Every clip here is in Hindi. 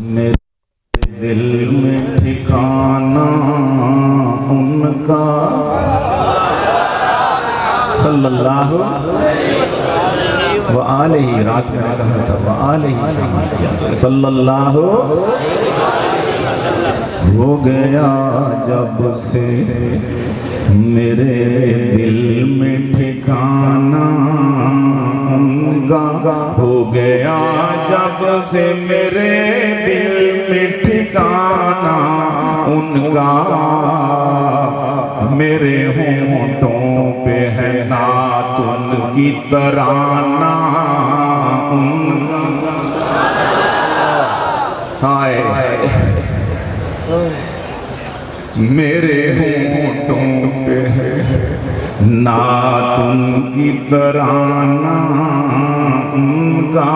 मेरे दिल में ठिकाना उनका सल्लल्लाहु व अलैहि, रात में कहा था व अलैहि सल्लल्लाहु। हो गया जब से मेरे दिल में ठिकाना उनका, हो गया जब से मेरे दिल में ठिकाना उनका। मेरे होंठों पे है नात उनकी तराना उनका। हाय मेरे होंठों पे है नात उनकी तराना उनका।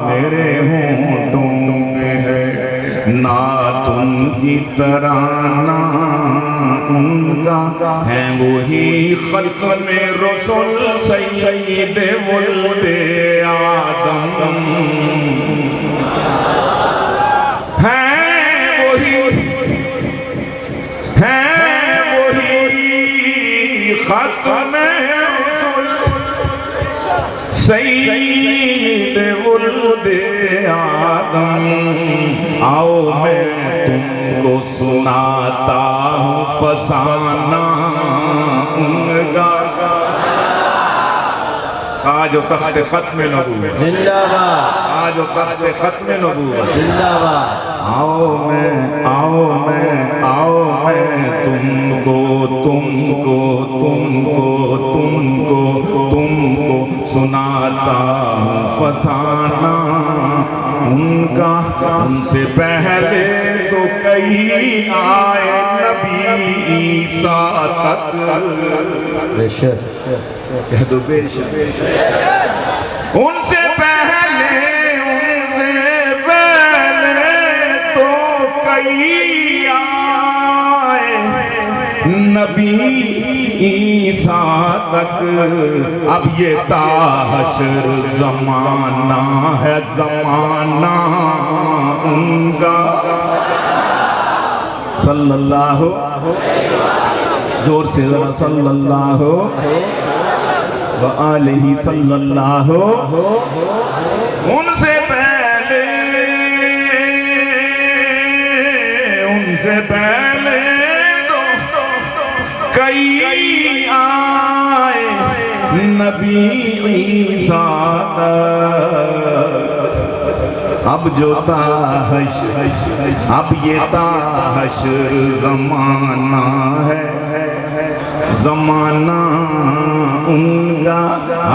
मेरे होंठों पे है नात उनकी तराना उनका। है वही खत्म रसूल सय्यद वुल्दे आदम। खत्म सय्यद वुल्दे आदम। आओ मैं तुमको सुनाता हूँ फसाना उनका। आज तख्त खत्म नबूवत जिंदाबाद, आज तख्त खत्म नबूवत जिंदाबाद। आओ मैं तुमको तुमको तुमको तुमको तुमको सुनाता हूँ फसाना उनका। उनसे पहले तो कई आए नबी ईसा तक। बेशक कह दो बेशक। उनसे पहले तो कई आए नबी ईसा तक। अब ये ताहशर ज़माना है ज़माना उनका सल्लल्लाहु। जोर से जरा सल्लल्लाहु व अलैहि सल्लल्लाहु। उनसे पहले तो कई आए नबी ईसा तक। अब जो अब ये ताहशर ज़माना है ज़माना उनका।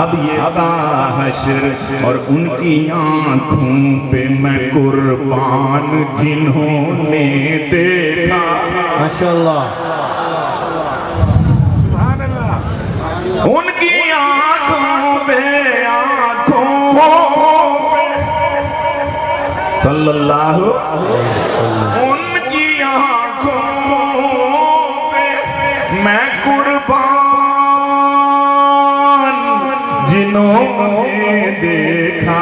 अब ये ताहशर और उनकी आँखों पे मैं कुर्बान जिन्होंने देखा। माशाअल्लाह उनकी आँखों पे सल्लल्लाहु। उनकी आँखों पे मैं कुर्बान जिन्होंने देखा।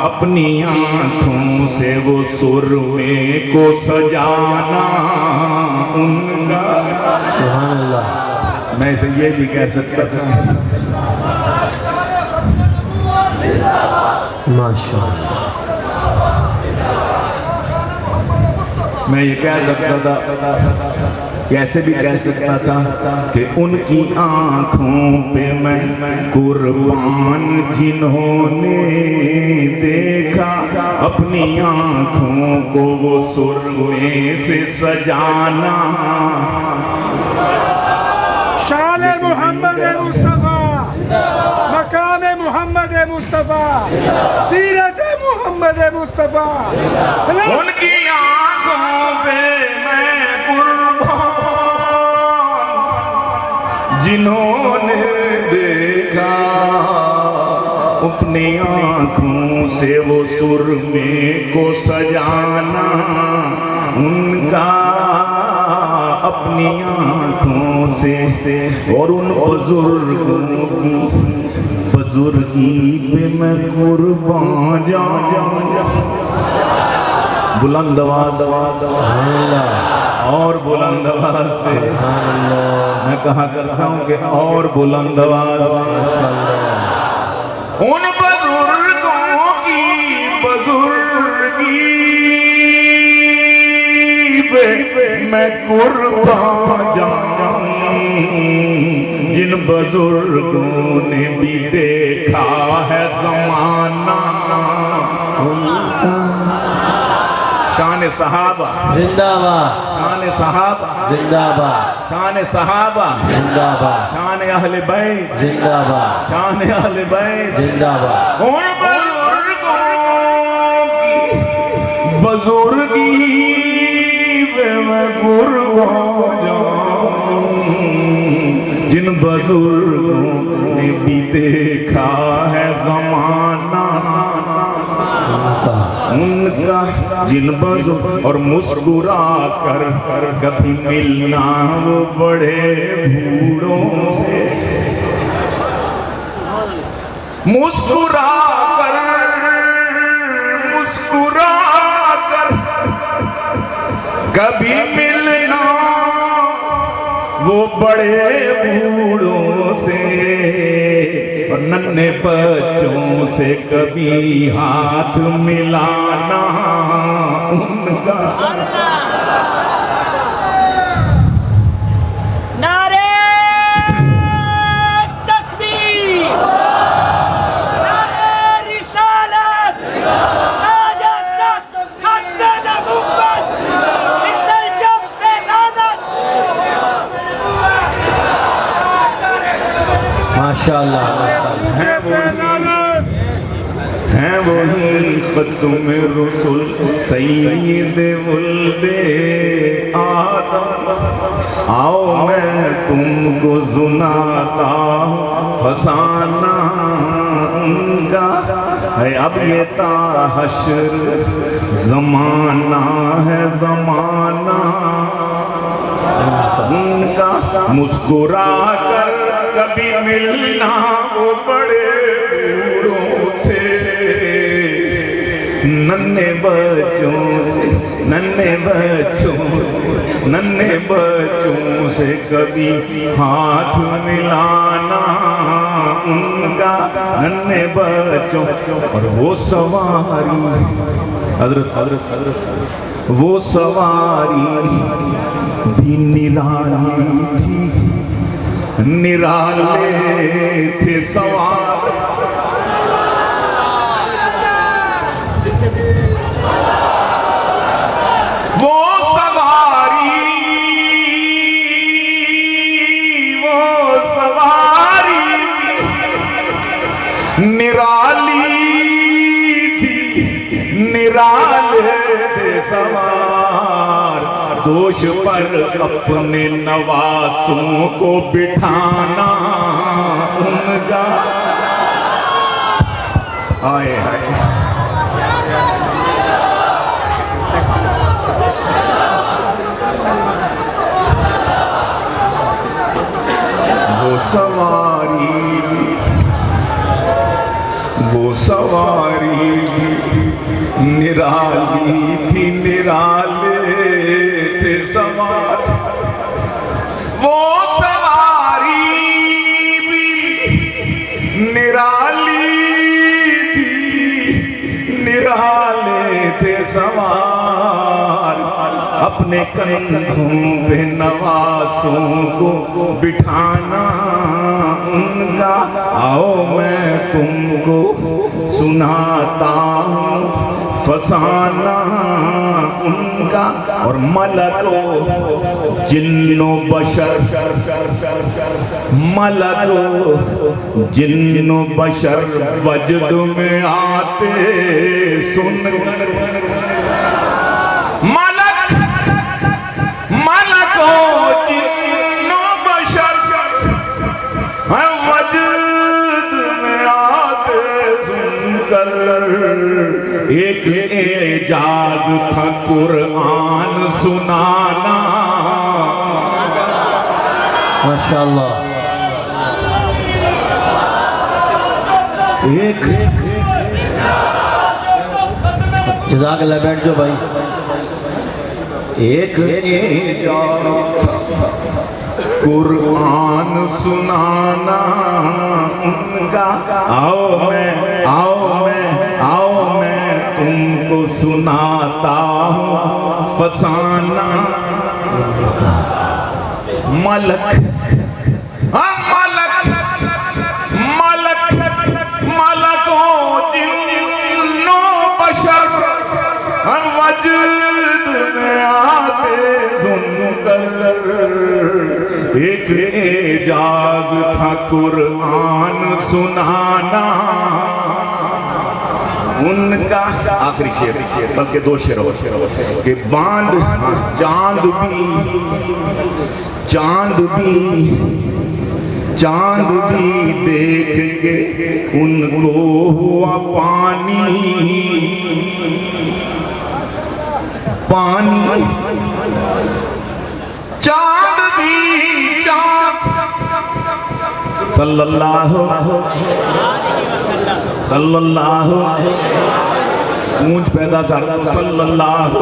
अपनी आँखों से वो सुरमे को सजाना उनका। सुभान अल्लाह। मैं इसे ये भी कह सकता था माशाअल्लाह। मैं ये कह सकता था, कैसे भी कह सकता था कि उनकी आँखों पे मैं कुर्बान जिन्होंने देखा। अपनी आँखों को वो सुरमे से सजाना। शान मोहम्मद मुस्तफा, मकाम मोहम्मद मुस्तफा, सीरत मोहम्मद मुस्तफा। उनकी आँखों पे मैं कुर्बान जिन्होंने देखा। अपनी आँखों से वो सुरमे को सजाना उनका। अपनी आँखों से और उन बुजुर्गों बुजुर्गी पे मैं कुर्बान जाऊं। बुलंद आवाज और बुलंद आवाज से मैं कहा करता हूँ कि और बुलंद आवाज उन बुजुर्गों की बुजुर्गी पे मैं कुर्बान जाऊं जिन बुजुर्गों ने भी देखा है जमाना। शान सहाबा जिंदाबाद, शान सहाबा जिंदाबाद, शान सहाबा जिंदाबाद, शान अहले बैत जिंदाबाद, शान अहले बैत। जिंदाबाद। उन बुजुर्गों की बुजुर्गी पे मैं कुर्बान जाऊं जिन बुजुर्गों ने भी देखा है जमाना उनका, जिन बुजुर्ग और मुस्कुरा कर कभी मिलना वो बड़े बूढ़ों से, मुस्कुरा कर कभी मिलना वो बड़े बूढ़ों से और नन्हे बच्चों से कभी हाथ मिलाना उनका। नारे तकबीर, नारे रिसालत, आज़ाद तक हक़ नबूवत, इसल जब पे लानत। माशाअल्लाह, हैं वही ख़त्म रसूल सय्यद वुल्दे आदम। आओ मैं तुमको सुनाता हूँ फसाना उनका है। अब ये ताहशर ज़माना है ज़माना उनका। मुस्कुरा कर कभी मिलना वो बड़े बूढ़ों से, नन्हे बच्चों से, नन्हे बच्चों से कभी हाथ मिलाना उनका। नन्हे बच्चों और वो सवारी हज़रत वो सवारी भी निराली थी, निराले थे सवार। वो सवारी निराली थी, निराले थे सवार। दोष पर अपने नवासों को बिठाना उनका। आए वो सवारी निराली थी, निराले थे सवार। वो सवारी भी निराली थी, निराले थे सवार। अपने कंधों पे नवासों को बिठाना उनका। आओ मैं तुमको सुनाता हूँ फसाना उनका। और मलको जिन्नो बशर, मलको जिन्नो बशर वजद में आते सुन। मलको जिन्नो बशर वजद में आते सुनकर एक एजाज था कुरान सुनाना। माशाअल्लाह। एक जज़ाकल्लाह, बैठ जाओ भाई। एक कुरान सुनाना उनका, आओ मैं तुमको सुनाता हूँ फसाना। मलक मलकों जिन्नों बशर वजद में आते सुनकर, एक एजाज था कुरान सुनाना उनका। आखिरी शेर, बल्कि दो शेर कि चांद भी देख के उनको हुआ पानी। चांद सल्लल्लाहु ऊंच पैदा कर सल्लल्लाहु,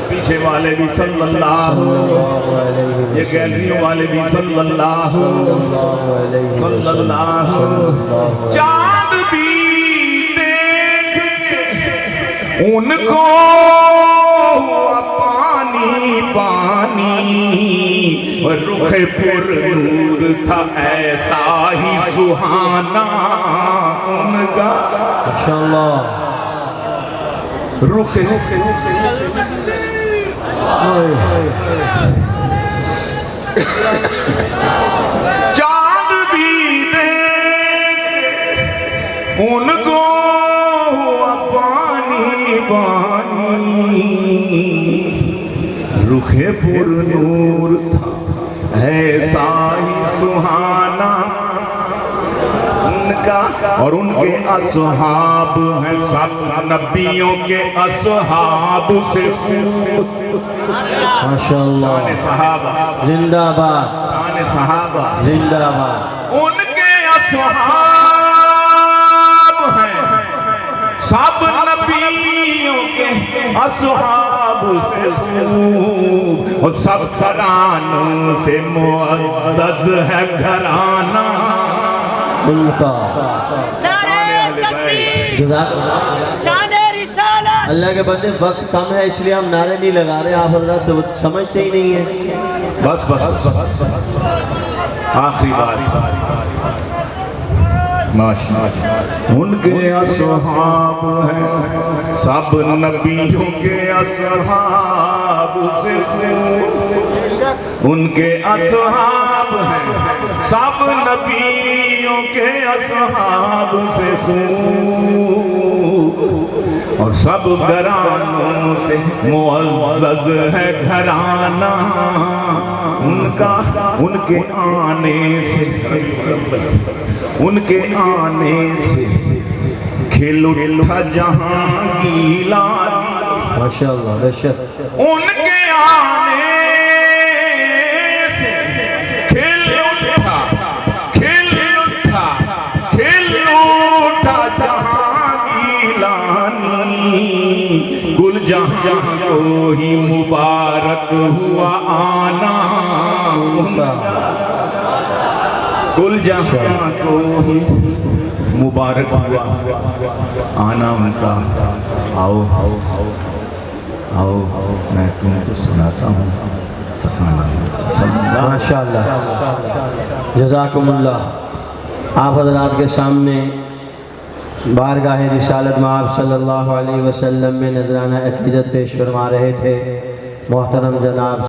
पीछे वाले भी सल्लल्लाहु, ये गैलरियों वाले भी सल्लल्लाहु। चांद भी देख उनको पानी और रुखे पर नूर था ऐसा ही सुहाना उनका। माशाअल्लाह। रुखे चांद भी देख उनको पानी, रुखे पुर नूर था ऐसा ही सुहाना उनका। और उनके असहाब हैं सब नबियों के असहाब से माशाअल्लाह। सहाबा जिंदाबाद, सहाबा जिंदाबाद। उनके असहाब हैं सब नबियों के असहाब से और सब तरानों से मुअज़्ज़ज़ है घराना उनका। अल्लाह के बंदे, वक्त कम है इसलिए हम नारे नहीं लगा रहे, आप हज़रात तो समझते ही नहीं है। बस आखिरी बार उनके असहाब हैं सब नबियों के असहाब से, उनके असहाब हैं सब नबियों के असहाब से, और सब घरानों से मुअज़्ज़ज़ है घराना उनका। उनके आने से खिल उठा जहां गीला। माशाअल्लाह, बेशक। उनके आने से खिल उठा जहां गीलानी। गुल जहां को ही मुबारक हुआ आना उनका। कुल जहां को ही मुबारक हुआ आना उनका। आओ मैं तुमको सुनाता हूँ फसाना। माशाअल्लाह, जज़ाकुमुल्लाह। आप हज़रात के सामने बारगाह रिसालत मआब सल्लल्लाहु अलैहि वसल्लम में नजराना अक़ीदत पेश फरमा रहे थे मोहतरम जनाब